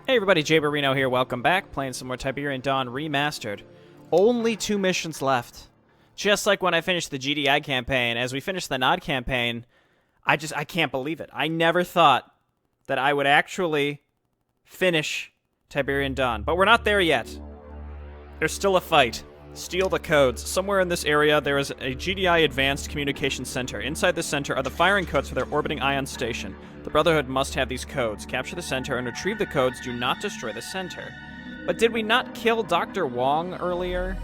Hey everybody, Jay Barino here, welcome back, playing some more Tiberian Dawn Remastered. Only 2 missions left. Just like when I finished the GDI campaign, as we finished the Nod campaign, I can't believe it. I never thought that I would actually finish Tiberian Dawn, but we're not there yet. There's still a fight. Steal the codes. Somewhere in this area, there is a GDI Advanced Communications Center. Inside the center are the firing codes for their orbiting ion station. The Brotherhood must have these codes. Capture the center and retrieve the codes. Do not destroy the center. But did we not kill Dr. Wong earlier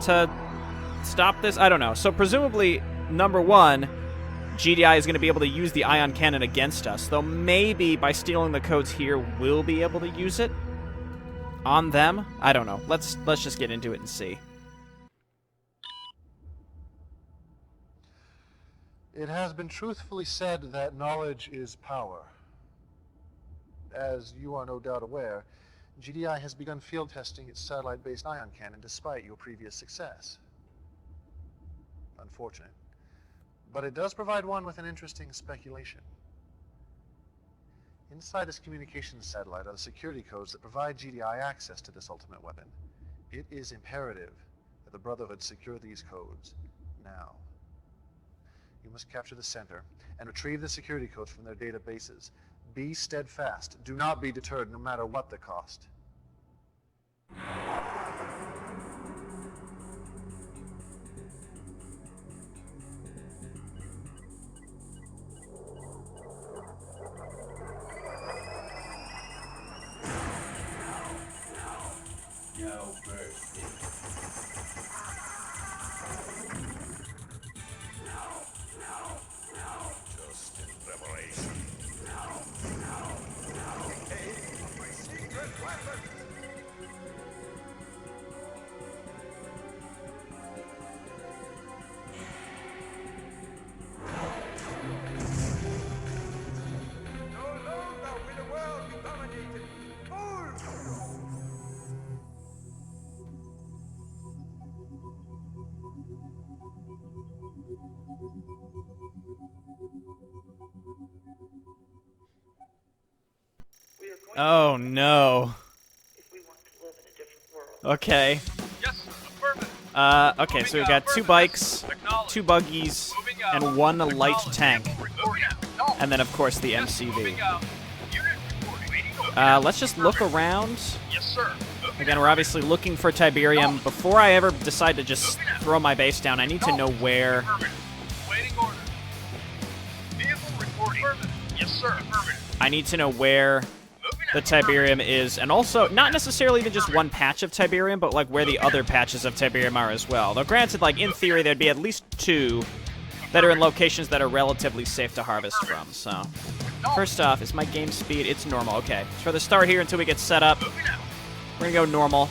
to stop this? I don't know. So presumably, number one, GDI is going to be able to use the ion cannon against us. Though maybe by stealing the codes here, we'll be able to use it on them? I don't know. Let's just get into it and see. It has been truthfully said that knowledge is power. As you are no doubt aware, GDI has begun field testing its satellite-based ion cannon despite your previous success. Unfortunate. But it does provide one with an interesting speculation. Inside this communications satellite are the security codes that provide GDI access to this ultimate weapon. It is imperative that the Brotherhood secure these codes now. You must capture the center and retrieve the security codes from their databases. Be steadfast. Do not be deterred, no matter what the cost. No mercy. Just in preparation. Hey, my secret weapon! No longer will the world be dominated. Oh no. If we want to live in a different world. Okay. Yes, affirmative. Okay, so we've got 2 bikes, 2 buggies, and 1 light tank. And then, of course, the MCV. Let's just look around. Yes, sir. Again, we're obviously looking for Tiberium. Before I ever decide to just throw my base down, I need to know where... Waiting order. Vehicle reporting. Yes, sir. Affirmative. I need to know where the Tiberium is, and also, not necessarily even just one patch of Tiberium, but like where the other patches of Tiberium are as well. Though granted, like in theory, there'd be at least 2 that are in locations that are relatively safe to harvest from, so... First off, is my game speed? It's normal, okay. For the start here, until we get set up, we're gonna go normal.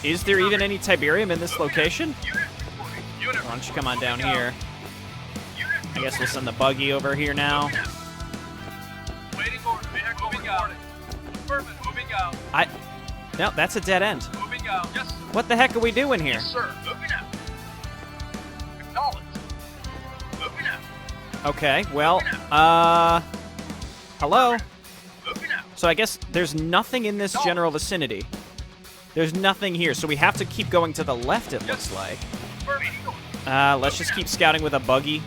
Is there even any Tiberium in this location? Why don't you come on down here? I guess we'll send the buggy over here now. Waiting order. Vehicle moving out. Affirmative. Moving out. No, that's a dead end. Moving out. Yes, sir. What the heck are we doing here? Yes, sir. Moving out. Acknowledge. Moving out. Okay, well, hello? Moving out. So I guess there's nothing in this general vicinity. There's nothing here, so we have to keep going to the left, it looks like. Affirmative. Let's just keep scouting with a buggy.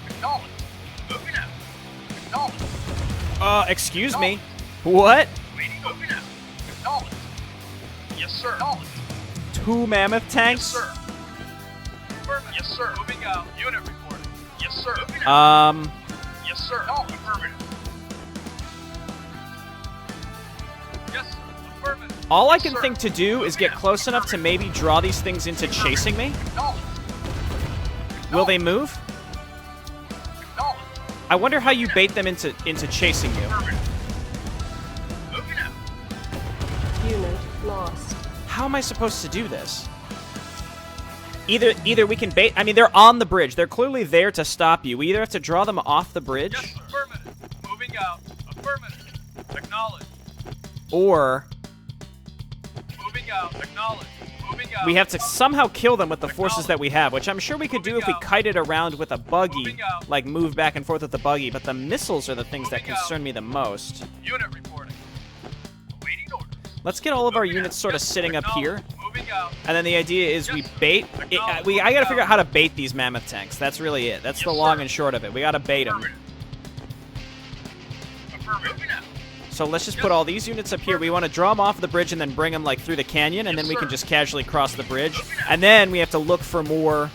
Acknowledge. Moving out. Acknowledge. Excuse me? What? Waiting. Moving out. Acknowledge. Yes, sir. Acknowledge. 2 mammoth Yes, tanks? sir. Affirmative. Yes, sir. Moving out. Unit reporting. Yes, sir. Moving out. Yes, sir. Affirmative. Yes, sir. Affirmative. All I Yes, can sir. think to do is get close enough to maybe draw these things into chasing me. Acknowledge. Will they move? Acknowledge. I wonder how you bait them into chasing you. Affirmative. Moving out. Unit lost. How am I supposed to do this? Either we can bait... I mean, they're on the bridge. They're clearly there to stop you. We either have to draw them off the bridge, Yes, affirmative. Moving out. Affirmative. Acknowledge. or... Moving out. Acknowledge. we have to somehow kill them with the forces that we have, which I'm sure we could do if we kited around with a buggy, like move back and forth with the buggy, but the missiles are the things that concern me the most. Unit reporting. Awaiting orders. Let's get all of our units sort of sitting up here, and then the idea is we bait. I gotta figure out how to bait these mammoth tanks. That's really it. That's the long and short of it. We gotta bait them. So let's just put all these units up here. We want to draw them off the bridge and then bring them like through the canyon, and then we can just casually cross the bridge. And then we have to look for more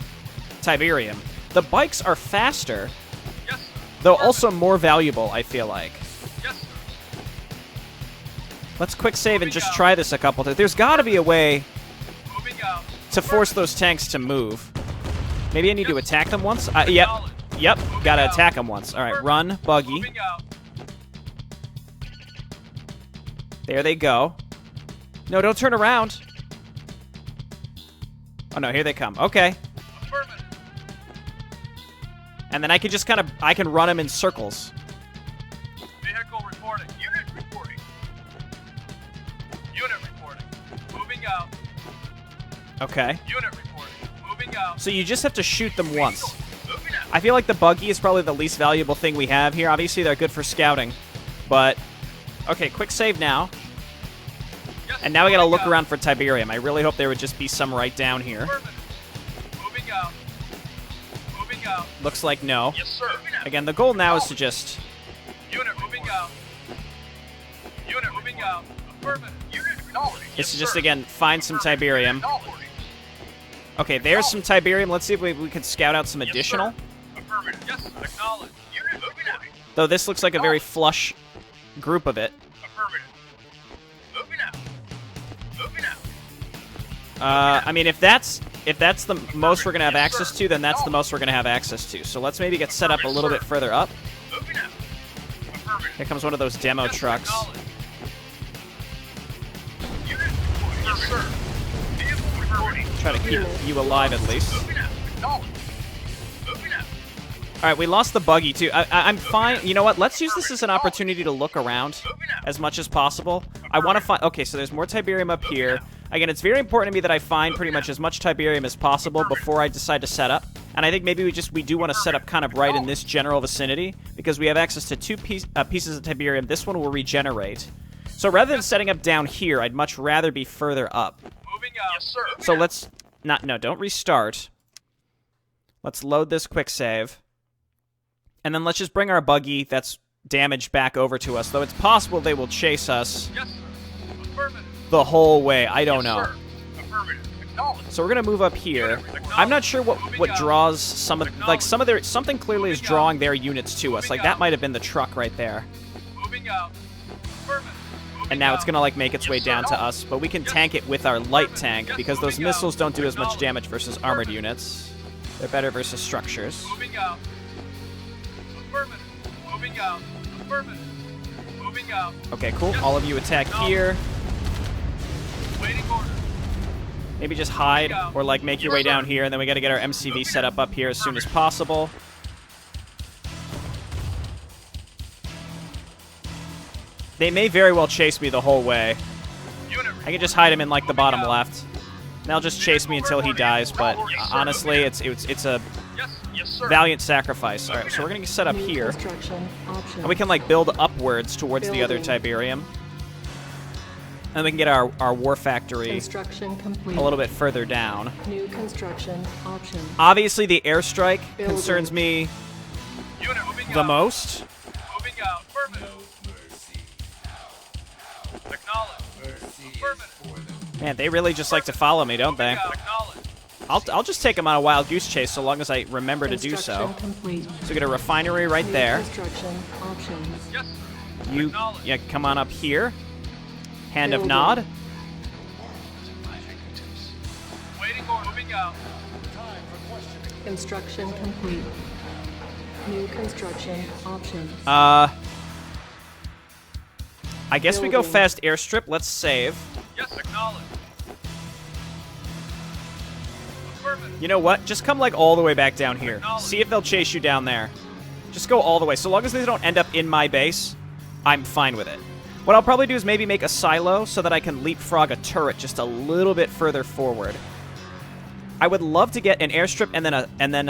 Tiberium. The bikes are faster, though also more valuable, I feel like. Let's quick save and just try this a couple times. There's got to be a way to force those tanks to move. Maybe I need to attack them once? Yep. Got to attack them once. All right, run, buggy. There they go. No, don't turn around. Oh, no, here they come. Okay. And then I can just kind of, I can run them in circles. Vehicle reporting. Unit reporting. Unit reporting. Moving out. Okay. Unit reporting. Moving out. So you just have to shoot them once. I feel like the buggy is probably the least valuable thing we have here. Obviously, they're good for scouting. But, okay, quick save now. And now we gotta look around for Tiberium. I really hope there would just be some right down here. Moving out. Moving out. Looks like no. Yes, sir. Again, the goal now is to just... Unit moving out. Unit moving out. Affirmative. Unit acknowledged. It's just, again, find some Tiberium. Okay, there's some Tiberium. Let's see if we could scout out some additional. Affirmative. Yes, acknowledged. Unit moving out. Though this looks like a very flush group of it. Affirmative. Moving out. Moving out. I mean, if that's the most we're gonna have access to, then that's the most we're gonna have access to. So let's maybe get set up a little bit further up. Moving out. Affirmative. Here comes one of those demo trucks. Unit reporting. Yes, sir. Vehicle reporting. Try to keep you alive at least. Moving out. Acknowledged. Moving out. All right, we lost the buggy too. I'm fine. You know what? Let's use this as an opportunity to look around as much as possible. I want to find... Okay, so there's more Tiberium up here. Again, it's very important to me that I find pretty much as much Tiberium as possible before I decide to set up. And I think maybe we do want to set up kind of right in this general vicinity because we have access to two pieces of Tiberium. This one will regenerate. So rather than setting up down here, I'd much rather be further up. Moving out. Yes, sir. So let's... No, don't restart. Let's load this quick save. And then let's just bring our buggy that's damaged back over to us, though it's possible they will chase us Yes, sir. Affirmative. the whole way. I don't know. Sir. Affirmative. Acknowledged. So we're gonna move up here. I'm not sure what draws some of their something clearly is drawing their units to us. Like that might have been the truck right there. Moving out. Affirmative. And now it's gonna like make its way down to us, but we can tank it with our light tank because those missiles don't do as much damage versus armored units. They're better versus structures. Moving out. Affirmative. Moving out. Affirmative. Moving out. Okay, cool. All of you attack here. Waiting order. Maybe just hide or like make your way down here, and then we got to get our MCV set up here as soon as possible. They may very well chase me the whole way. I can just hide him in like the bottom left. They'll just chase me until he dies, but honestly, it's a valiant sacrifice. All right, so we're gonna set up here, and we can like build upwards towards the other Tiberium. And we can get our war factory Construction complete. a little bit further down. New construction options. Obviously, the airstrike concerns me the most. Moving out. Affirmative. Acknowledged. Affirmative. Man, they really just like to follow me, don't they? Acknowledged. I'll just take them on a wild goose chase so long as I remember to do so. Construction complete. So we get a refinery right New there. Construction options. Yes, sir. You come on up here. Hand of Nod. Waiting order. Moving out. Construction complete. New construction options. I guess we go fast airstrip. Let's save. Yes, acknowledged. Affirmative. You know what? Just come like all the way back down here. See if they'll chase you down there. Just go all the way. So long as they don't end up in my base, I'm fine with it. What I'll probably do is maybe make a silo so that I can leapfrog a turret just a little bit further forward. I would love to get an airstrip and then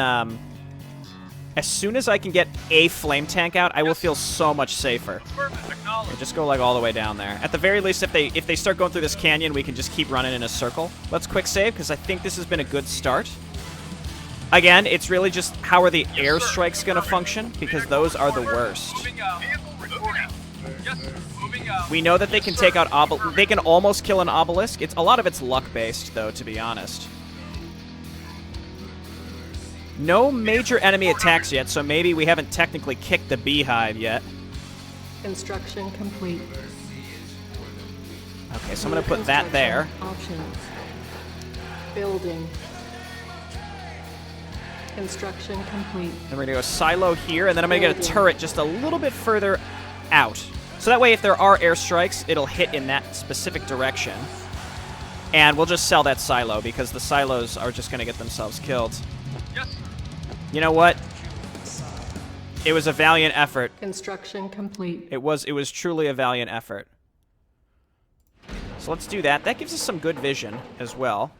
as soon as I can get a flame tank out, I will feel so much safer. Okay, just go like all the way down there. At the very least, if they start going through this canyon, we can just keep running in a circle. Let's quick save because I think this has been a good start. Again, it's really just how are the airstrikes going to function because those are the worst. We know that they can take out they can almost kill an obelisk. A lot of it's luck based though, to be honest. No major enemy attacks yet, so maybe we haven't technically kicked the beehive yet. Construction complete. Okay, so I'm going to put that there. Options. Building. Construction complete. Then we're going to go silo here, and then I'm going to get a turret just a little bit further out. So that way, if there are airstrikes, it'll hit in that specific direction. And we'll just sell that silo, because the silos are just going to get themselves killed. Yes. You know what? It was a valiant effort. Construction complete. It was truly a valiant effort. So let's do that. That gives us some good vision as well.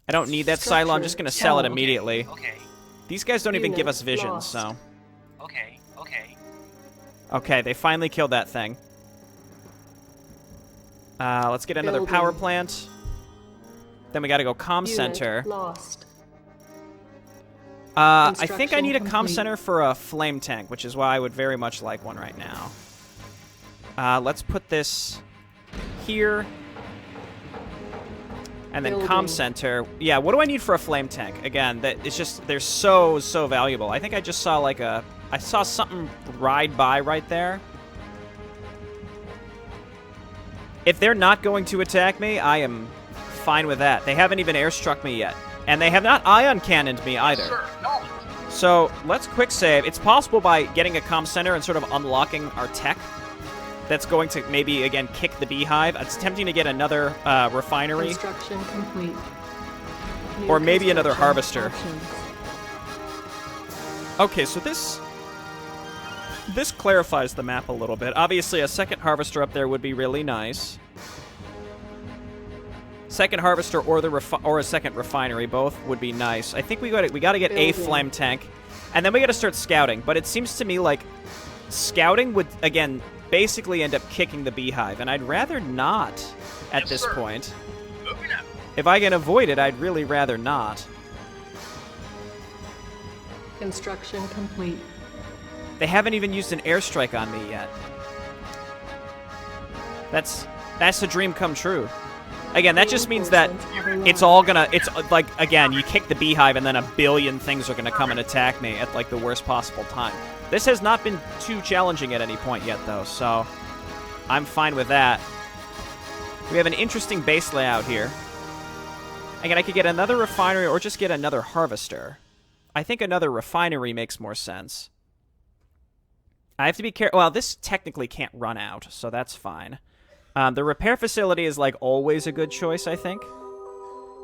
I don't need that silo. I'm just going to sell it immediately. Okay. These guys don't even give us Unit vision, lost. so... Okay. Okay, they finally killed that thing. Let's get another Building. power plant. Then we got to go comm Unit center. lost. I think I Construction need a comm complete. center for a flame tank, which is why I would very much like one right now. Let's put this here. And then comm Building. center. Yeah, what do I need for a flame tank? Again, it's just, they're so valuable. I think I just saw like I saw something ride by right there. If they're not going to attack me, I am fine with that. They haven't even airstruck me yet. And they have not ion cannoned me either. Sir, knowledge. So let's quick save. It's possible by getting a comm center and sort of unlocking our tech that's going to maybe, again, kick the beehive. It's tempting to get another refinery. Construction complete. New Or maybe another construction harvester. options. Okay, so this clarifies the map a little bit. Obviously, a second harvester up there would be really nice. Second harvester or a second refinery, both would be nice. I think we got to get a Building. flame tank, and then we got to start scouting. But it seems to me like scouting would again basically end up kicking the beehive, and I'd rather not at Yes, this sir. point. Moving out. If I can avoid it, I'd really rather not. Construction complete. They haven't even used an airstrike on me yet. That's a dream come true. Again, that just means that it's all gonna, it's like, again, you kick the beehive and then a billion things are gonna come and attack me at like the worst possible time. This has not been too challenging at any point yet though, so I'm fine with that. We have an interesting base layout here. Again, I could get another refinery or just get another harvester. I think another refinery makes more sense. I have to be careful. Well, this technically can't run out, so that's fine. The repair facility is, like, always a good choice, I think.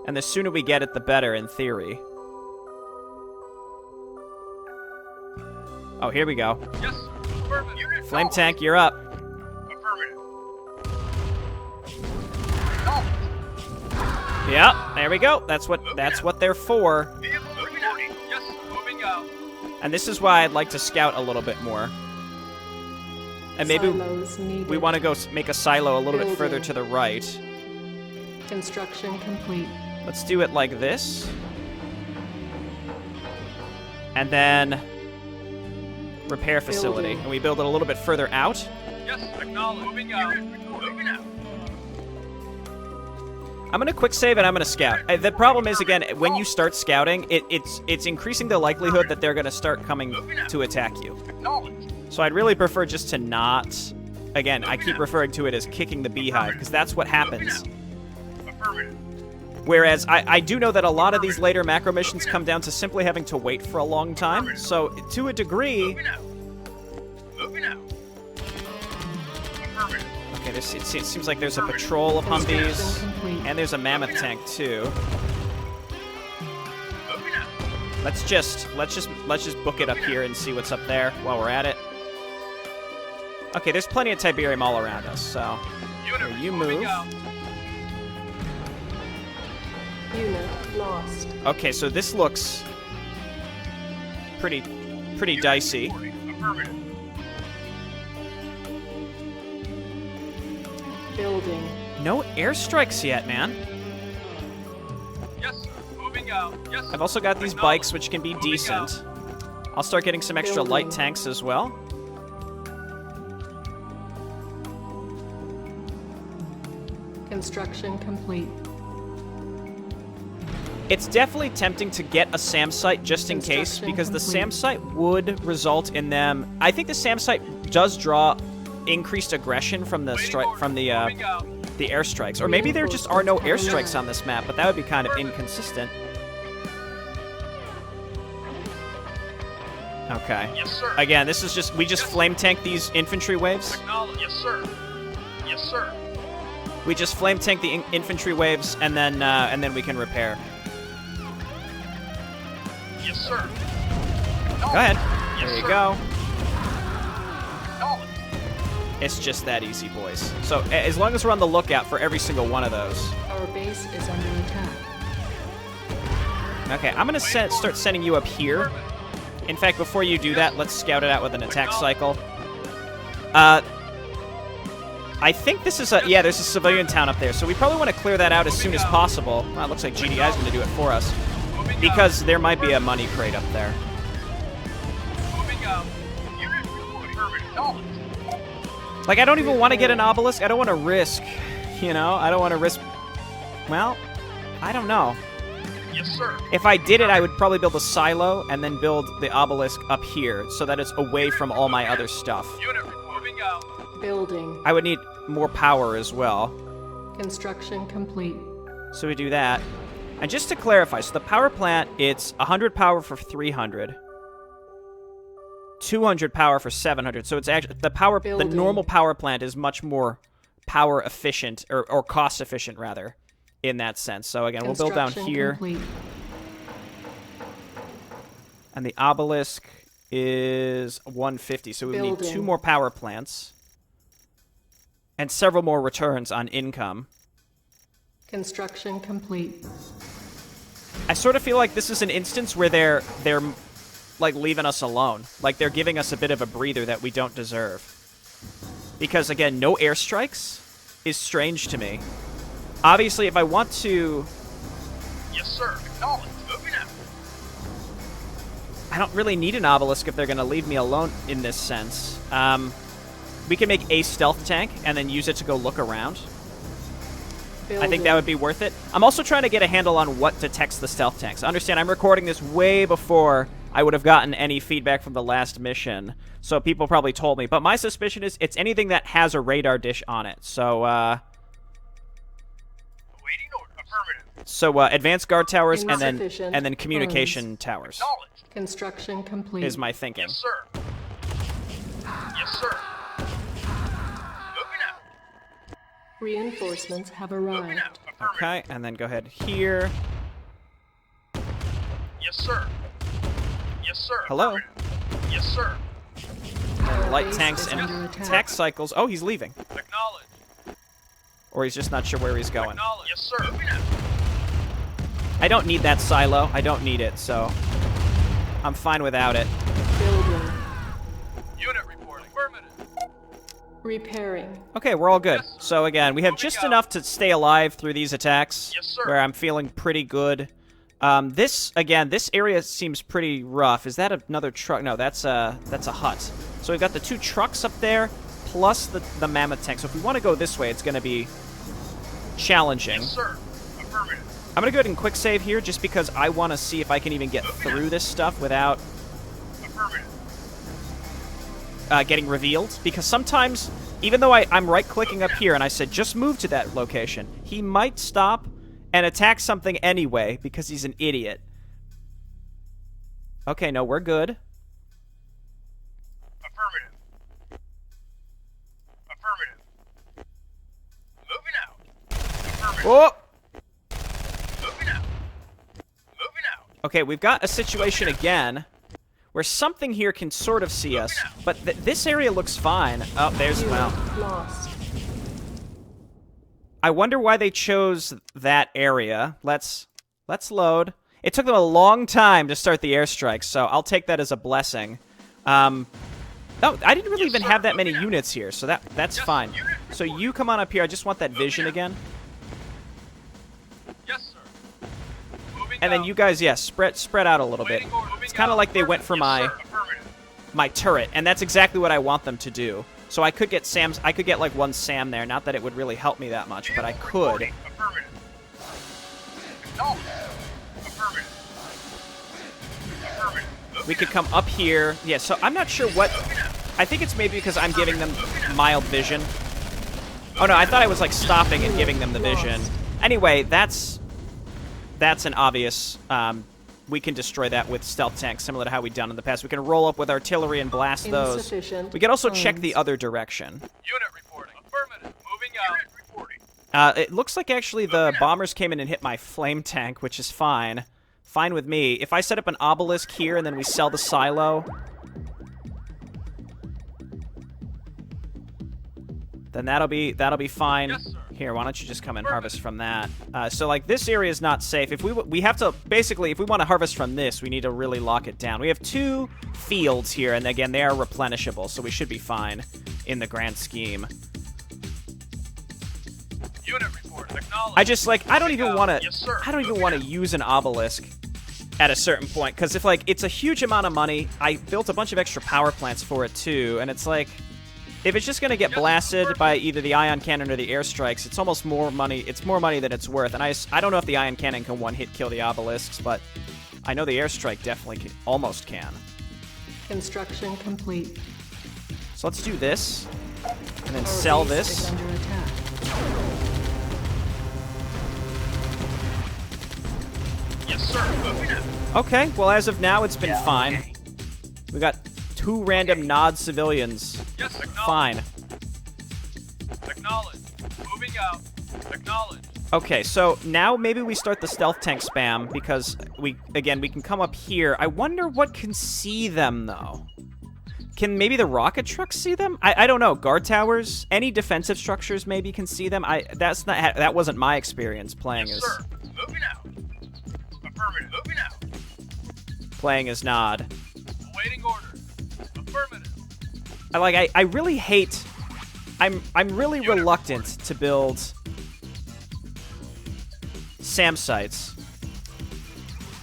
And the sooner we get it, the better, in theory. Oh, here we go. Yes. Affirmative. Unit Flame knowledge. tank, you're up. Affirmative. Knowledge. Yep, there we go. That's what they're for. Vehicle reporting. Yes. Moving out. And this is why I'd like to scout a little bit more. And maybe Silos needed. we want to go make a silo a little bit further Building. to the right. Construction complete. Let's do it like this. And then repair facility. Building. And we build it a little bit further out. Yes. Acknowledge. Moving out. Moving out. I'm going to quick save and I'm going to scout. The problem is, again, when you start scouting, it's increasing the likelihood that they're going to start coming to attack you. Acknowledge. So I'd really prefer just to not... Again, I keep referring to it as kicking the beehive, because that's what happens. Affirmative. Whereas I do know that a lot of these later macro missions come down to simply having to wait for a long time. So to a degree... Moving out. Moving out. Affirmative. Okay, it seems like there's a patrol of Humvees, Construction complete. and there's a mammoth tank too. Moving out. Let's just book it up here and see what's up there while we're at it. Okay, there's plenty of Tiberium all around us, so... Unit Here, you moving move. out. Unit lost. Okay, so this looks... pretty dicey. Affirmative. Building. No airstrikes yet, man. Yes, sir. Moving out. Yes, sir. I've also got these bikes, which can be Moving decent. I'll start getting some extra light tanks as well. Construction complete. It's definitely tempting to get a SAM site just in case, Construction because the complete. SAM site would result in them... I think the SAM site does draw increased aggression from the Moving out. the airstrikes. Or maybe there just are no Reinforcements airstrikes on this map, but that would be kind of inconsistent. Okay. Yes, sir. Again, this is just... We just flame tank these infantry waves. Technology. Yes, sir. Yes, sir. We just flame tank the infantry waves, and then we can repair. Yes, sir. Go ahead. Yes, There you sir. go. Knowledge. It's just that easy, boys. So as long as we're on the lookout for every single one of those. Our base is under attack. Okay, I'm gonna start sending you up here. In fact, before you do that, let's scout it out with an attack cycle. I think this is a... Yeah, there's a civilian town up there, so we probably want to clear that out as soon as possible. Well, it looks like GDI's going to do it for us. Because there might be a money crate up there. Moving out. Unit reporting. Affirmative. Knowledge. Like, I don't even want to get an obelisk. I don't want to risk, you know? I don't want to risk... Well, I don't know. Yes, sir. If I did it, I would probably build a silo and then build the obelisk up here so that it's away from all my other stuff. Unit moving out. Building. I would need more power as well. Construction complete. So we do that. And just to clarify, so the power plant, it's 100 power for 300. 200 power for 700. So it's actually... The Building. normal power plant is much more power efficient, or cost efficient, rather, in that sense. So again, we'll build down Construction here. complete. And the obelisk is 150. So we need Building. 2 more power plants. And several more returns on income. Construction complete. I sort of feel like this is an instance where they're like leaving us alone. Like they're giving us a bit of a breather that we don't deserve. Because again, no airstrikes is strange to me. Obviously, if I want to... Yes, sir. Acknowledge. Moving out. I don't really need an obelisk if they're going to leave me alone in this sense. We can make a stealth tank and then use it to go look around. I think that would be worth it. I'm also trying to get a handle on what detects the stealth tanks. Understand, I'm recording this way before I would have gotten any feedback from the last mission, so people probably told me. But my suspicion is it's anything that has a radar dish on it. So, Awaiting order. Affirmative. so advanced guard towers and Insufficient then communication towers Knowledge. Construction complete. is my thinking. Yes, sir. Yes, sir. Moving out. Reinforcements have Moving arrived. out. Affirmative. Okay, and then go ahead here. Yes, sir. Yes, sir. Hello? Affirmative. Yes, sir. Light base tanks is and under attack. attack cycles. Oh, he's leaving. Acknowledge. Or he's just not sure where he's going. Acknowledge. Yes, sir. Moving out. I don't need that silo. I don't need it, so I'm fine without it. Building. Unit reporting. Affirmative. Repairing. Okay, we're all good. Yes, sir. So again, we have Moving just out. enough to stay alive through these attacks. Yes, sir. Where I'm feeling pretty good. This area seems pretty rough. Is that another truck? No, that's a hut. So we've got the 2 trucks up there, plus the mammoth tank. So if we want to go this way, it's going to be challenging. Yes, sir. Affirmative. I'm going to go ahead and quick save here, just because I want to see if I can even get through this stuff without Affirmative. getting revealed. Because sometimes, even though I'm right-clicking up here and I said, just move to that location, he might stop and attack something anyway, because he's an idiot. Okay, no, we're good. Affirmative. Affirmative. Moving out. Affirmative. Oh! Moving out. Moving out. Okay, we've got a situation again where something here can sort of see us. But this area looks fine. Oh, there's, well. Lost. I wonder why they chose that area. Let's load. It took them a long time to start the airstrikes, so I'll take that as a blessing. Oh, I didn't really even have that many units here, so that's fine. So you come on up here. I just want that vision again. Yes, sir. Moving And then out. you guys, yeah, spread out a little bit. It's kind of like they went for my turret, and that's exactly what I want them to do. So I could get like one Sam there. Not that it would really help me that much, but I could. Affirmative. No. Affirmative. Affirmative. We could come up here. Yeah, so I'm not sure what... I think it's maybe because I'm giving them mild vision. Oh, no, I thought I was, like, stopping and giving them the vision. Anyway, that's an obvious... we can destroy that with stealth tanks, similar to how we've done in the past. We can roll up with artillery and blast those. Insufficient We can also check funds. the other direction. Unit reporting. Affirmative. Moving out. Unit reporting. It looks like actually the bombers came in and hit my flame tank, which is fine. Fine with me. If I set up an obelisk here and then we sell the silo, then that'll be fine. Yes, sir. Here, why don't you just come and harvest from that? So like this area is not safe. If we have to basically, if we want to harvest from this, we need to really lock it down. We have 2 fields here, and again they are replenishable, so we should be fine in the grand scheme. Unit report. Acknowledge. I just like I don't even want to Yes, sir. I don't even want to use an obelisk at a certain point, because if like it's a huge amount of money, I built a bunch of extra power plants for it too, and it's like if it's just going to get blasted by either the ion cannon or the airstrikes, it's almost more money. It's more money than it's worth. And I don't know if the ion cannon can one-hit kill the obelisks, but I know the airstrike definitely almost can. Construction complete. So let's do this, and then Our sell base this. is under attack. Yes, sir. Moving out. Okay, well as of now, it's been fine. Okay. We got 2 random nod civilians. Yes, acknowledge. Fine. Acknowledge. Moving out. Acknowledge. Okay, so now maybe we start the stealth tank spam, because we can come up here. I wonder what can see them, though. Can maybe the rocket trucks see them? I don't know. Guard towers? Any defensive structures maybe can see them? That wasn't my experience playing Yes, as sir. Moving out. Affirmative. Moving out. playing as Nod. Awaiting order. Affirmative. I really hate... I'm really reluctant to build SAM sites.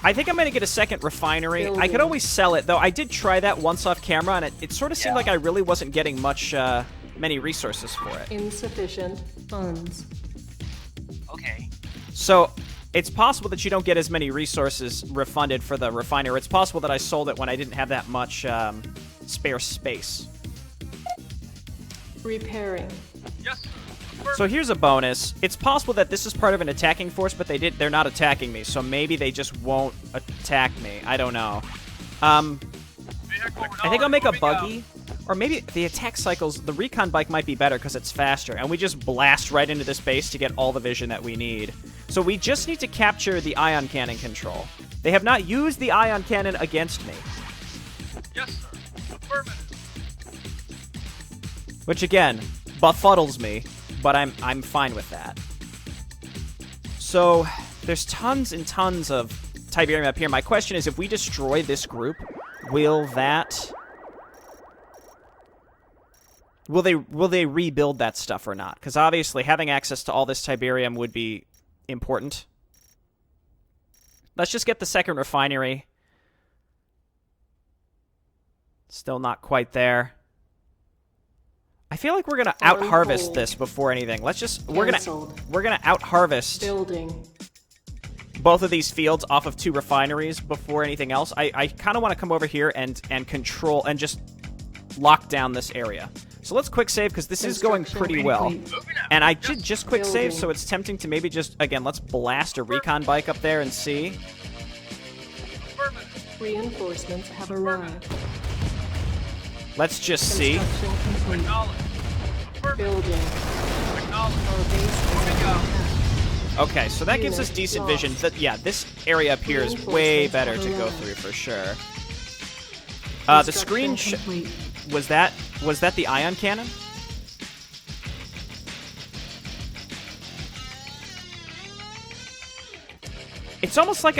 I think I'm going to get a second refinery. I could always sell it, though. I did try that once off camera, and it sort of seemed like I really wasn't getting many resources for it. Insufficient funds. Okay. So it's possible that you don't get as many resources refunded for the refiner. It's possible that I sold it when I didn't have that much spare space. Repairing. Yes, sir. So here's a bonus. It's possible that this is part of an attacking force, but they're not attacking me, so maybe they just won't attack me. I don't know. I think I'll make a buggy, or maybe the attack cycles, the recon bike might be better because it's faster, and we just blast right into this base to get all the vision that we need. So we just need to capture the ion cannon control. They have not used the ion cannon against me, Yes, sir. Affirmative. which again befuddles me, but I'm fine with that. So there's tons and tons of Tiberium up here. My question is, if we destroy this group, will they rebuild that stuff or not? Because obviously having access to all this Tiberium would be important. Let's just get the second refinery. Still not quite there. I feel like we're gonna out harvest this before anything. We're gonna out harvest Building. both of these fields off of 2 refineries before anything else. I kind of want to come over here and control and just lock down this area. So let's quick save because this is going pretty well. And I did just quick save, so it's tempting to maybe just, again, let's blast a recon bike up there and see. Reinforcements have arrived. Let's just see. Construction complete. Acknowledge. Building. Acknowledge. Our base is under attack. Okay, so that gives us decent vision. Yeah, this area up here is way better to go through for sure. The screen Construction complete. was that the ion cannon? It's almost like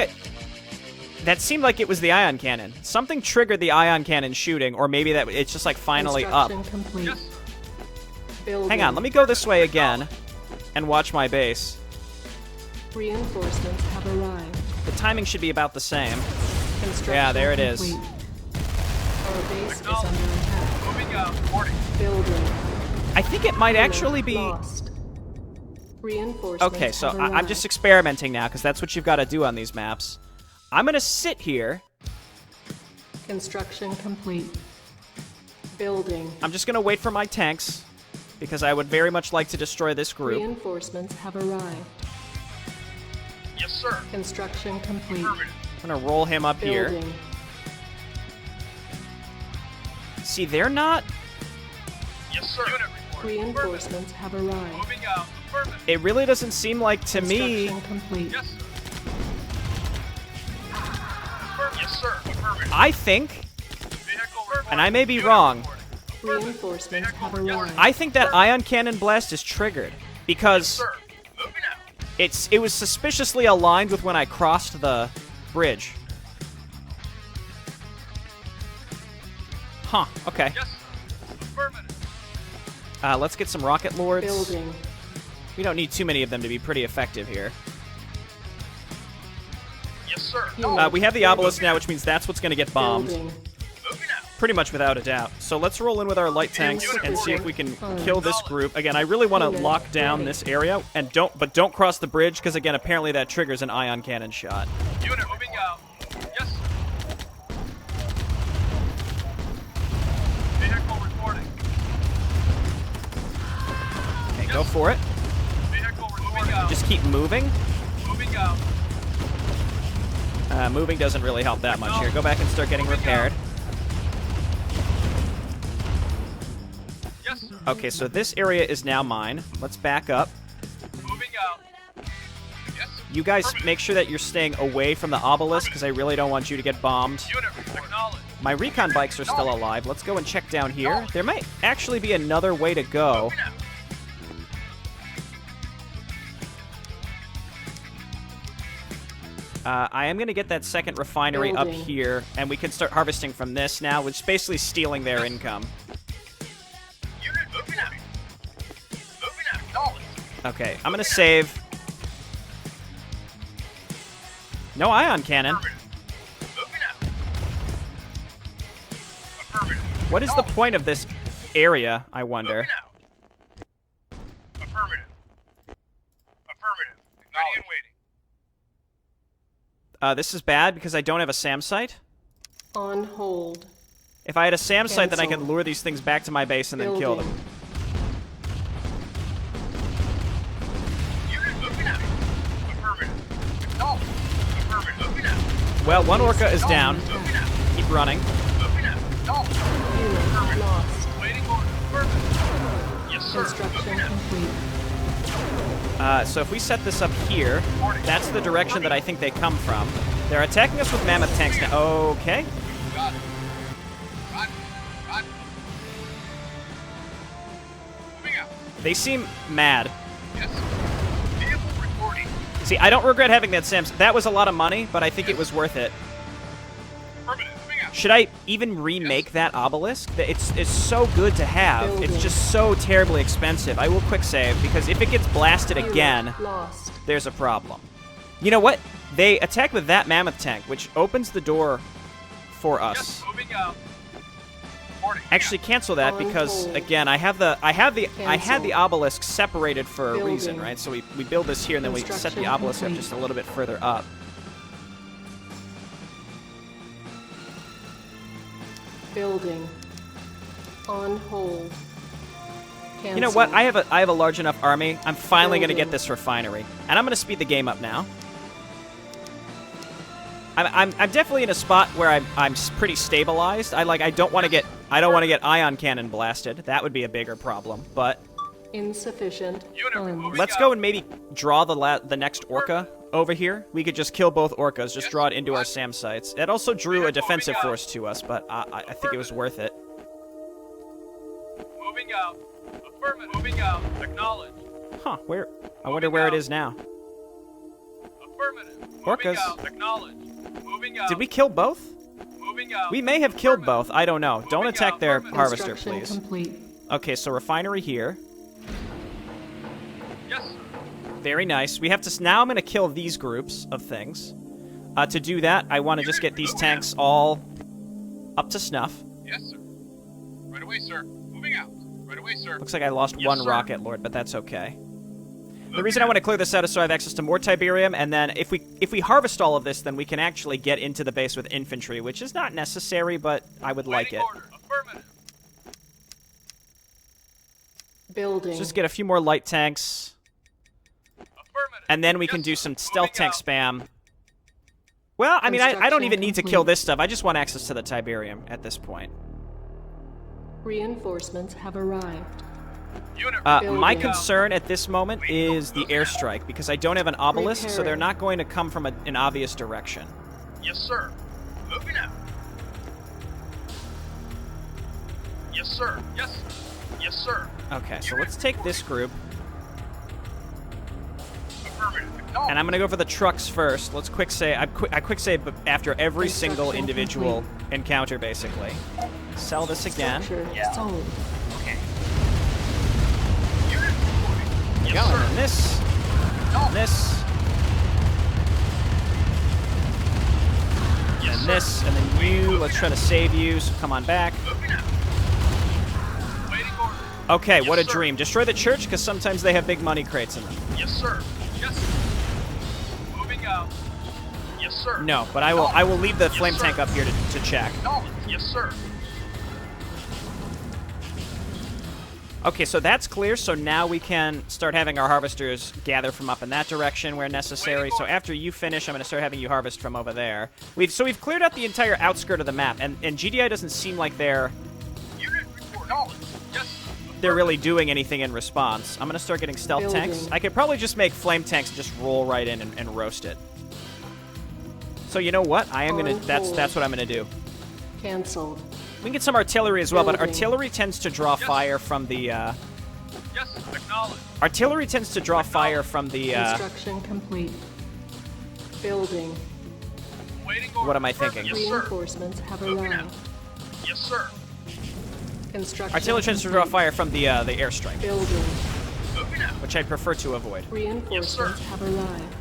that seemed like it was the ion cannon. Something triggered the ion cannon shooting, or maybe that it's just like finally up. Construction complete. Yes. Building. Hang on, let me go this way again and watch my base. Reinforcements have arrived. The timing should be about the same. Construction Yeah, there it is. complete. Our base is under attack. Moving out. Reporting. Building. I think it might actually be... Lost. Reinforcements Okay, so have I'm just experimenting now, because that's what you've got to do on these maps. I'm going to sit here. Construction complete. Building. I'm just going to wait for my tanks, because I would very much like to destroy this group. Reinforcements have arrived. Yes, sir. Construction complete. Affirmative. I'm going to roll him up here. Building. See, they're not... Yes, sir. Unit reporting. Reinforcements have arrived. Moving out. Affirmative. It really doesn't seem like, to me... Construction complete. Yes, sir. Yes, sir. Affirmative. I think, Vehicle reporting. and I may be Unit wrong, reporting. Reinforcements have arrived. I think that ion cannon blast is triggered, because Sir. Moving out. it was suspiciously aligned with when I crossed the bridge. Huh, okay. Yes, sir. Affirmative. Let's get some rocket lords. Building. We don't need too many of them to be pretty effective here. Yes, sir. We have the obelisk now, which means that's what's going to get bombed. Building. Moving out. Pretty much without a doubt. So let's roll in with our light tanks and see if we can kill this group. Again, I really want to lock down this area, and don't cross the bridge, because again, apparently that triggers an ion cannon shot. Unit moving out. Yes, sir. Vehicle reporting. Okay, go for it. Vehicle moving out. Just keep moving. Moving out. Moving doesn't really help that much here. Go back and start getting repaired. Yes, sir. Okay, so this area is now mine. Let's back up. Moving out. Yes, sir. You guys make sure that you're staying away from the obelisk, because I really don't want you to get bombed. Unit acknowledged. My recon bikes are still alive. Let's go and check down here. There might actually be another way to go. Moving out. I am going to get that second refinery up Building. here, and we can start harvesting from this now, which is basically stealing their income. Unit moving out. Moving out. Acknowledged. Okay, I'm going to save. No ion cannon. Affirmative. Moving out. Affirmative. What is the point of this area, I wonder? Moving out. Affirmative. Affirmative. Ready and waiting. This is bad because I don't have a SAM site. On hold. If I had a SAM site, then I can Cancel. lure these things back to my base and then kill them. Building. Unit moving out. Affirmative. Acknowledged. Affirmative. Moving out. Well, one orca is down. Moving out. Keep running. Moving out. Acknowledged. Unit lost. Waiting order. Affirmative. Yes, sir. Construction Moving out. complete. So if we set this up here, that's the direction that I think they come from. They're attacking us with mammoth tanks now. Okay. Got it. Roger. Roger. Moving out. They seem mad. Yes, sir. Vehicle reporting. See, I don't regret having that SAM. That was a lot of money, but I think it was worth it. Affirmative. Moving out. Should I even remake that obelisk? It's so good to have. It's Building. just so terribly expensive. I will quick save, because if it gets blasted Unit again, Lost. there's a problem. You know what? They attack with that mammoth tank, which opens the door for Yes, us. moving out. Reporting. Actually, cancel that On because hold. again, I had the Cancel. obelisk separated for a Building. reason, right? So we build this here and then we set the Construction obelisk up complete. just a little bit further up. Building. On hold. Cancel. You know what? I have a large enough army. I'm finally going to get Building. this refinery, and I'm going to speed the game up now. I'm definitely in a spot where I'm pretty stabilized. I don't want to get ion cannon blasted. That would be a bigger problem. But Insufficient Unit funds. removing let's out. go and maybe draw the next orca over here, we could just kill both orcas, just draw it into our SAM sites. It also drew a defensive force to us, but I think it was worth it. Moving out. Affirmative. Moving out. Acknowledge. Huh, where? I wonder where it is now. Affirmative. Orcas. Moving out. Acknowledge. Moving out. Did we kill both? Moving out. We may have killed both. I don't know. Don't attack their harvester, Construction please. complete. Okay, so refinery here. Yes, sir. Very nice. We have to... Now I'm going to kill these groups of things. To do that, I want to just get these tanks all up to snuff. Yes, sir. Right away, sir. Moving out. Right away, sir. Looks like I lost Yes, one sir. rocket lord, but that's okay. The reason I want to clear this out is so I have access to more Tiberium, and then if we harvest all of this, then we can actually get into the base with infantry, which is not necessary, but I would like it. Order. Affirmative. Building. Let's just get a few more light tanks, Affirmative. and then we can Yes, do sir. some stealth Moving tank out. spam. Well, I mean, I don't even need to kill Construction this stuff. I just want access to the Tiberium at this point. Reinforcements have arrived. Unit. My Building. concern at this moment is the airstrike, because I don't have an obelisk, so they're Repairing. not going to come from an obvious direction. Yes, sir. Moving out. Yes, sir. Yes. Yes, sir. Okay, so let's take this group, Affirmative. and I'm going to go for the trucks first. Let's quick say... I quick save after every single Construction individual encounter, basically. Sell this again. Structure sold. Unit reporting. Yes, Go, sir. and then this, and this, Yes, and sir. this, and then you. Let's try to save you, so come on back. Moving out. Waiting order. Okay, what a Yes, sir. dream. Destroy the church, because sometimes they have big money crates in them. Yes, sir. Yes. Moving out. Yes, sir. No, but I will leave the Yes, flame sir. tank up here to check. Acknowledge. Yes, sir. Okay, so that's clear, so now we can start having our harvesters gather from up in that direction where necessary. So after you finish, I'm going to start having you harvest from over there. We've cleared out the entire outskirt of the map, and GDI doesn't seem like they're Unit report. Acknowledge. Yes. really doing anything in response. I'm going to start getting stealth Building. tanks. I could probably just make flame tanks and just roll right in and roast it. So you know what? I am going to... On hold. That's what I'm going to do. Cancelled. We can get some artillery as well, but Building. artillery tends to draw Yes. fire from the... Yes. Acknowledge. artillery tends to draw fire from the... Construction complete. Building. Waiting order. What am I thinking? Yes, sir. Reinforcements have Moving out. arrived. Yes, sir. Construction Artillery tends to draw complete. fire from the airstrike, Building. Moving out. which I prefer to avoid. Reinforcements have arrived.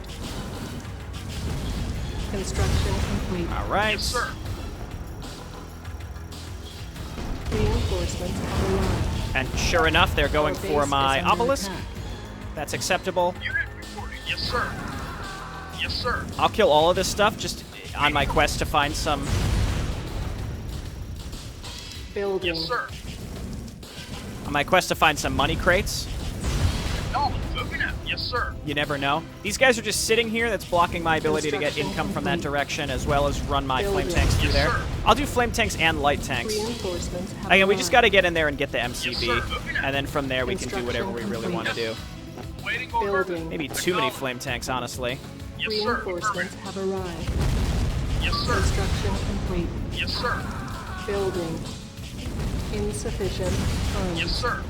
Construction complete. All right. Yes, sir. Reinforcements have arrived. And sure enough, they're going Our for base my is under obelisk. attack. That's acceptable. Unit reporting. Yes, sir. Yes, sir. I'll kill all of this stuff just on my quest to find some... Building. Yes, sir. On my quest to find some money crates. Acknowledge. Moving out. Yes, sir. You never know. These guys are just sitting here. That's blocking my ability to get Construction income from that complete. direction, as well as run my flame Building. tanks through Yes, there. sir. I'll do flame tanks and light tanks. Reinforcements have Again, we just got to arrived. get in there and get the Yes, MCB, sir. Moving out. and then from there we can do whatever we really want to do. Waiting order. Building. Maybe too many Acknowledge. flame tanks, honestly. Yes, sir. Reinforcements have arrived. Yes, sir. Construction complete. Yes, sir. Building. Insufficient funds. Yes, sir.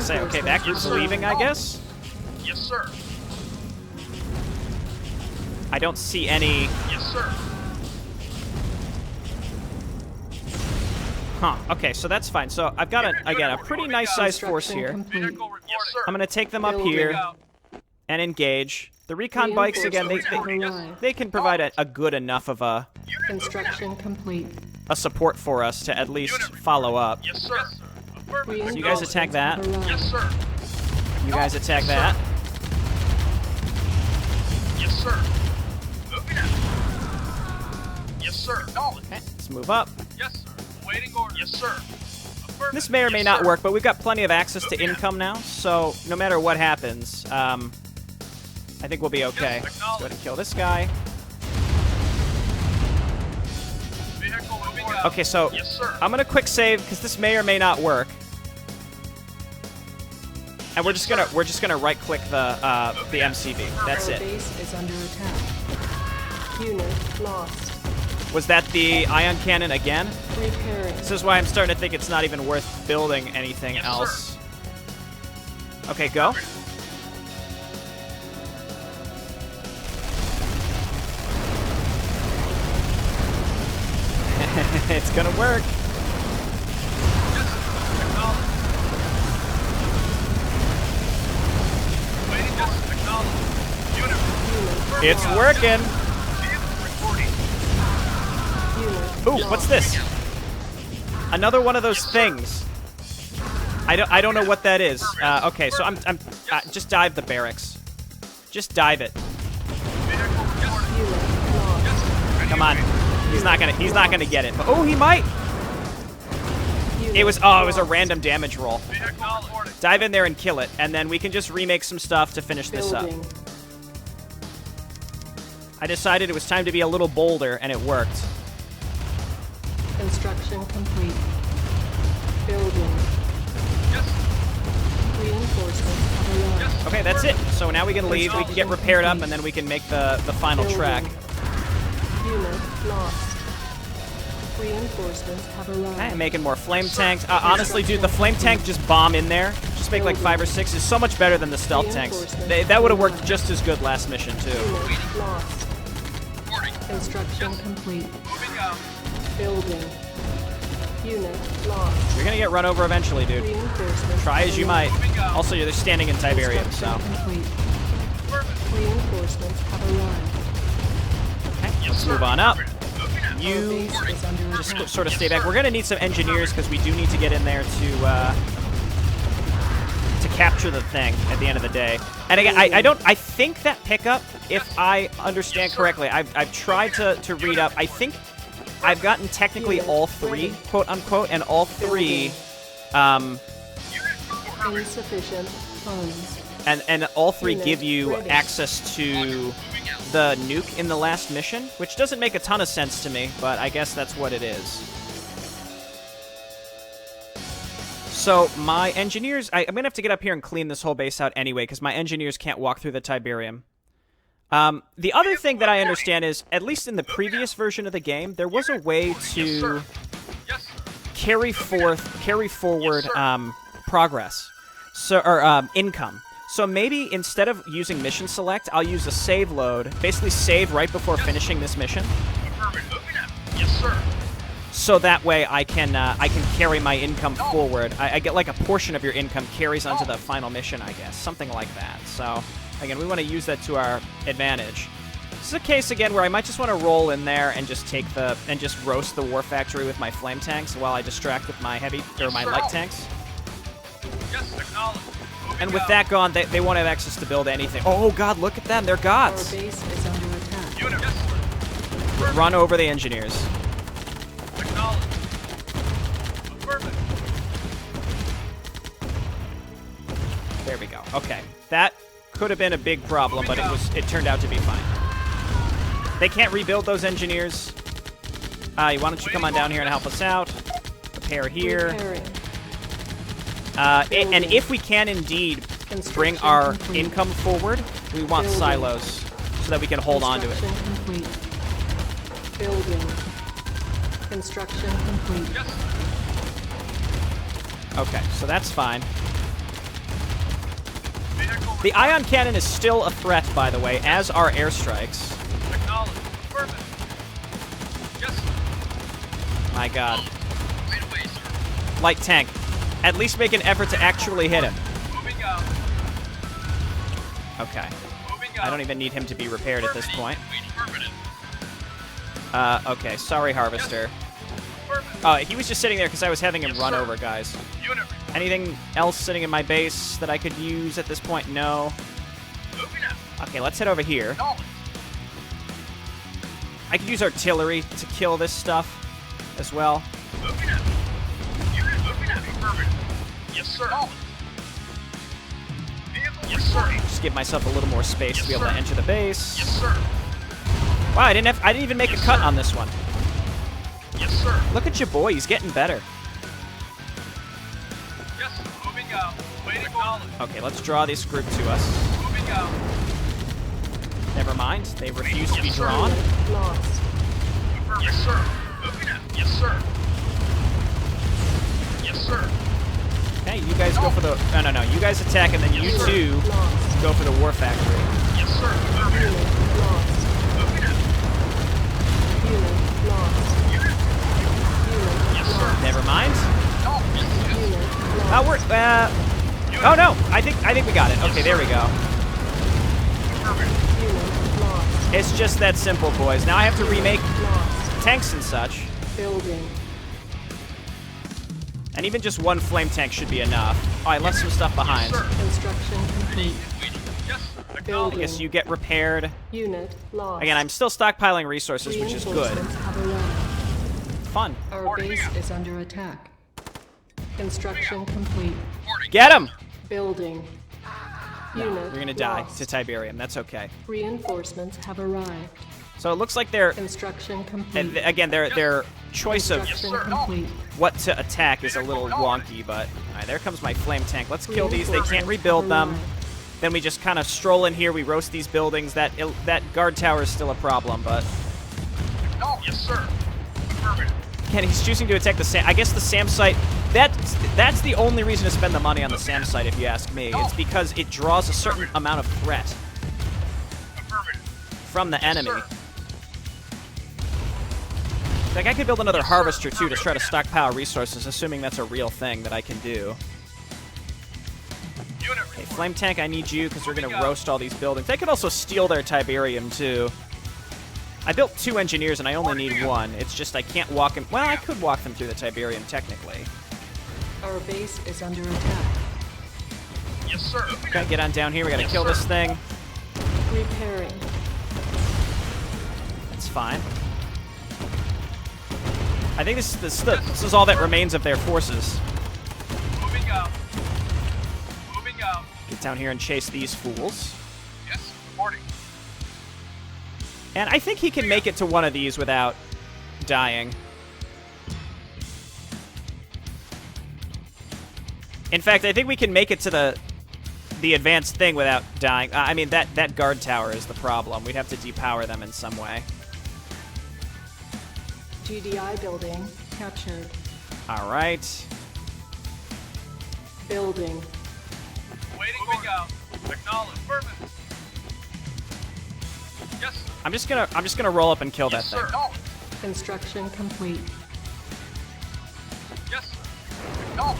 Say, okay, that group's leaving, I guess? Yes, sir. I don't see any... Yes, sir. Huh, okay, so that's fine. So I've got, again, a pretty nice sized force Construction here. complete. Vehicle report. Yes, sir. I'm going to take them up Building. here Out. and engage. The recon bikes, again, Reinforcements have arrived. they can provide a good enough of a Construction complete. support for us to at least follow up. Yes, sir. Affirmative. So you guys attack that. Reinforcements Yes, have arrived. sir. You guys attack that. Yes, sir. Moving out. Yes, sir. Acknowledge. Okay, let's move up. Yes, sir. Waiting order. Yes, sir. Affirmative. This may or may Yes, not sir. work, but we've got plenty of access to income now, so no matter what happens, I think we'll be okay. Yes, Let's go ahead and acknowledge. kill this guy. Vehicle moving out. Okay, so Yes, sir. I'm going to quick save, because this may or may not work. And we're just gonna right click the MCV. That's Our it. base is under attack. Unit lost. Was that the ion cannon again? Repairing. This is why I'm starting to think it's not even worth building anything else. Okay, go. It's gonna work. It's working. Ooh, what's this? Another one of those things. I don't know what that is. Okay, so I'm just dive the barracks. Just dive it. Come on. He's not gonna get it. But, oh, he might. It was a random damage roll. Dive in there and kill it, and then we can just remake some stuff to finish this up. I decided it was time to be a little bolder, and it worked. Construction complete. Building. Reinforcements have arrived. Okay, that's it. So now we can leave. We can get repaired up, and then we can make the final track. Unit lost. Reinforcements have arrived. Okay, making more flame tanks. Honestly, dude, the flame tank just bomb in there. Just make like 5 or 6 is so much better than the stealth tanks. That would have worked just as good last mission too. Unit lost. Construction complete. Building. Unit lost. You're gonna get run over eventually, dude. Reinforcements Try as you might. arrived. Also, you're standing in Tiberian, so. Construction complete. Reinforcements have arrived. Okay, let's move on up. Our You base is under just attack. sort of stay back. We're gonna need some engineers because we do need to get in there to capture the thing at the end of the day. And again, I think that pickup, if I understand correctly, I've tried to read up. I think I've gotten technically all 3, quote unquote, and all 3, Insufficient funds. and all 3 give you access to the nuke in the last mission, which doesn't make a ton of sense to me, but I guess that's what it is. So my engineers, I'm going to have to get up here and clean this whole base out anyway, because my engineers can't walk through the Tiberium. The other thing that I understand is, at least in the previous version of the game, there was a way to carry forward progress, or income. So maybe instead of using mission select, I'll use a save load, basically save right before finishing this mission. Yes, sir. So that way I can carry my income forward. I get like a portion of your income carries onto the final mission, I guess, something like that. So again, we want to use that to our advantage. This is a case again where I might just want to roll in there and just just roast the war factory with my flame tanks while I distract with my my light tanks. Yes, acknowledge. And with that gone, they won't have access to build anything. Oh god, look at them, they're Our gods. base is under attack. Unit, yes, sir. Run over the engineers. Acknowledge. Affirmative. There we go. Okay, that could have been a big problem, but it turned out to be fine. They can't rebuild those engineers. Why don't you come on down here and help us out? Repair here. Repairing. And if we can indeed bring our income forward, we want silos so that we can hold on to it. Construction complete. Building. Construction complete. Okay, so that's fine. The ion cannon is still a threat, by the way, as are airstrikes. Acknowledge. Affirmative. Yes, sir. My god. Right away, sir. Light tank. At least make an effort to actually hit him. Moving out. Okay. Moving out. I don't even need him to be repaired at this point. Affirmative. Okay, sorry, Harvester. Affirmative. Oh, he was just sitting there because I was having him run over, guys. Unit. Anything else sitting in my base that I could use at this point? No. Moving out. Okay, let's head over here. Acknowledge. I could use artillery to kill this stuff as well. Moving out. Unit moving out. Affirmative. Yes, sir. Vehicle yes, sir. Just give myself a little more space to be able to enter the base. Yes, sir. Wow, I didn't even make a cut on this one. Yes, sir. Look at your boy, he's getting better. Yes, moving out. Okay, let's draw this group to us. Moving out. Never mind, they refuse to be drawn. Lost. Yes, sir. Moving out. Yes, sir. Yes, sir. Okay, you guys go for the... No. You guys attack, and then you two Lost. go for the war factory. Yes, sir. Moving Unit out. lost. Moving out. Unit lost. Unit. Unit Yes, sir. Never mind. No. Yes, Unit yes. lost. We're... Oh, no! I think we got it. Okay, there we go. Affirmative. Unit lost. It's just that simple, boys. Now I have to remake Lost. tanks and such. Building. And even just one flame tank should be enough. Oh, I left some stuff behind. Yes, sir. Construction complete. Waiting. Yes, sir. I Building. guess you get repaired. Unit lost. Again, I'm still stockpiling resources, which is good. Reinforcements have arrived. Fun. Our base is under attack. Construction complete. Get him! Building. Unit You're gonna die lost. to Tiberium. That's okay. Reinforcements have arrived. So it looks like they're... Construction complete. Again, their choice of Construction complete. what to attack is a little wonky, but... Alright, there comes my flame tank. Let's kill these. They can't rebuild them. Then we just kind of stroll in here. We roast these buildings. That guard tower is still a problem, but... No. Yes, sir. Affirmative. Again, he's choosing to attack the SAM... I guess the SAM site... That's the only reason to spend the money on the SAM site, if you ask me. It's because it draws a certain amount of threat Affirmative. from the enemy. Sir. Like, I could build another harvester, too, to try to stockpile resources, assuming that's a real thing that I can do. Unit. Okay, flame tank, I need you, because we're going to roast all these buildings. I could also steal their Tiberium, too. I built 2 engineers, and I only need 1. It's just I can't walk them... Well, I could walk them through the Tiberium, technically. Our base is under attack. Yes, sir. Okay, get on down here. We got to kill this thing. Repairing. That's fine. I think this is all that remains of their forces. Moving out. Moving out. Get down here and chase these fools. Yes. Reporting. And I think he can make it to one of these without dying. In fact, I think we can make it to the advanced thing without dying. I mean, that guard tower is the problem. We'd have to depower them in some way. GDI building captured. All right. Building. Waiting. Moving out. Acknowledge. Affirmative. Yes, sir. I'm just gonna roll up and kill Yes, that thing. sir. No. Construction complete. Yes, sir. No.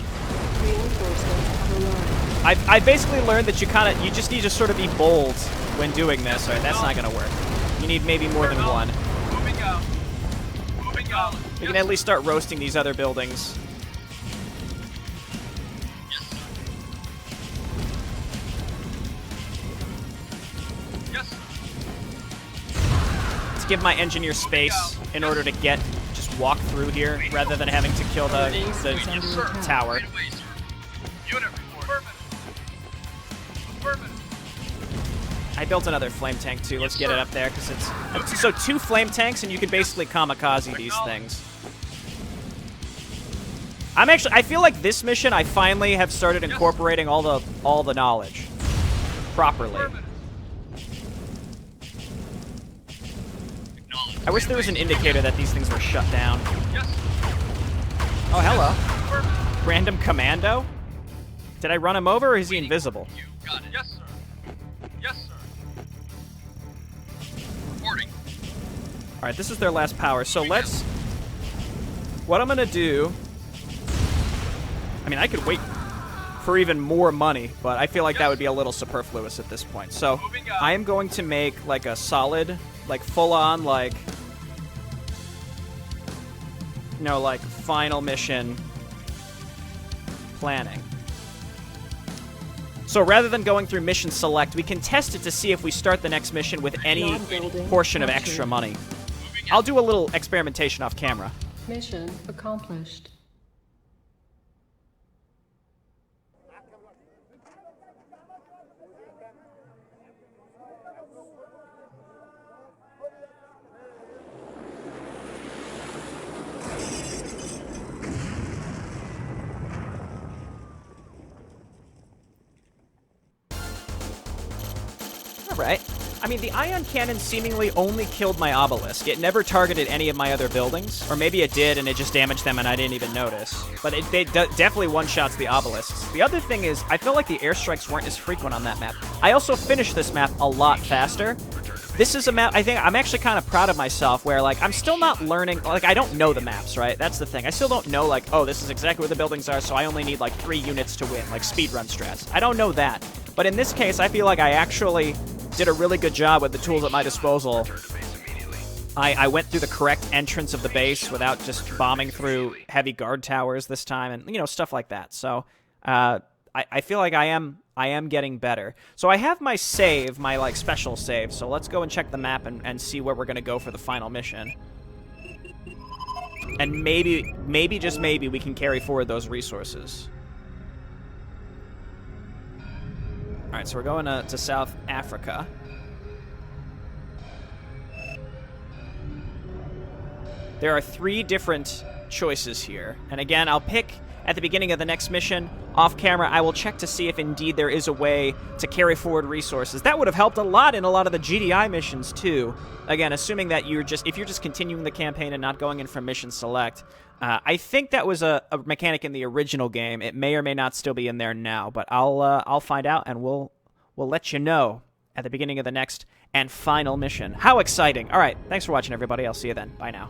Reinforcements have arrived. I basically learned that you just need to sort of be bold when doing this. All right, that's not gonna work. You need maybe more than one. Moving out. Moving out. We can at least start roasting these other buildings. Yes, sir. Let's give my engineer space in order to just walk through here rather than having to kill the Yes, sir. tower. Right away, sir. Unit report. Affirmative. I built another flame tank too. Let's get it up there because it's so 2 flame tanks and you can basically kamikaze these things. I feel like this mission I finally have started incorporating all the knowledge properly. I wish there was an indicator that these things were shut down. Yes. Oh, hello. Random commando? Did I run him over or is he invisible? You got it. Yes, sir. Yes, sir. Reporting. Alright, this is their last power. So what I'm gonna do... I mean, I could wait for even more money, but I feel like that would be a little superfluous at this point. So I am going to make like a solid, like full-on, like... like final mission planning. So rather than going through mission select, we can test it to see if we start the next mission with any portion of extra money. I'll do a little experimentation off camera. Mission accomplished. All right. I mean, the ion cannon seemingly only killed my obelisk. It never targeted any of my other buildings. Or maybe it did, and it just damaged them, and I didn't even notice. But it definitely one-shots the obelisks. The other thing is, I feel like the airstrikes weren't as frequent on that map. I also finished this map a lot faster. This is a map, I think, I'm actually kind of proud of myself, where, like, I'm still not learning, like, I don't know the maps, right? That's the thing. I still don't know, like, oh, this is exactly where the buildings are, so I only need, like, 3 units to win, like, speedrun strats. I don't know that. But in this case, I feel like I actually did a really good job with the tools at my disposal. I went through the correct entrance of the base without just bombing through heavy guard towers this time, and, you know, stuff like that. So, I feel like I am getting better. So I have my save, my, like, special save, so let's go and check the map and see where we're gonna go for the final mission. And maybe, just maybe, we can carry forward those resources. Alright, so we're going to South Africa. There are 3 different choices here. And again, I'll pick at the beginning of the next mission. Off camera, I will check to see if indeed there is a way to carry forward resources. That would have helped a lot in a lot of the GDI missions too. Again, assuming that if you're just continuing the campaign and not going in from mission select. I think that was a mechanic in the original game. It may or may not still be in there now, but I'll find out, and we'll let you know at the beginning of the next and final mission. How exciting! All right, thanks for watching, everybody. I'll see you then. Bye now.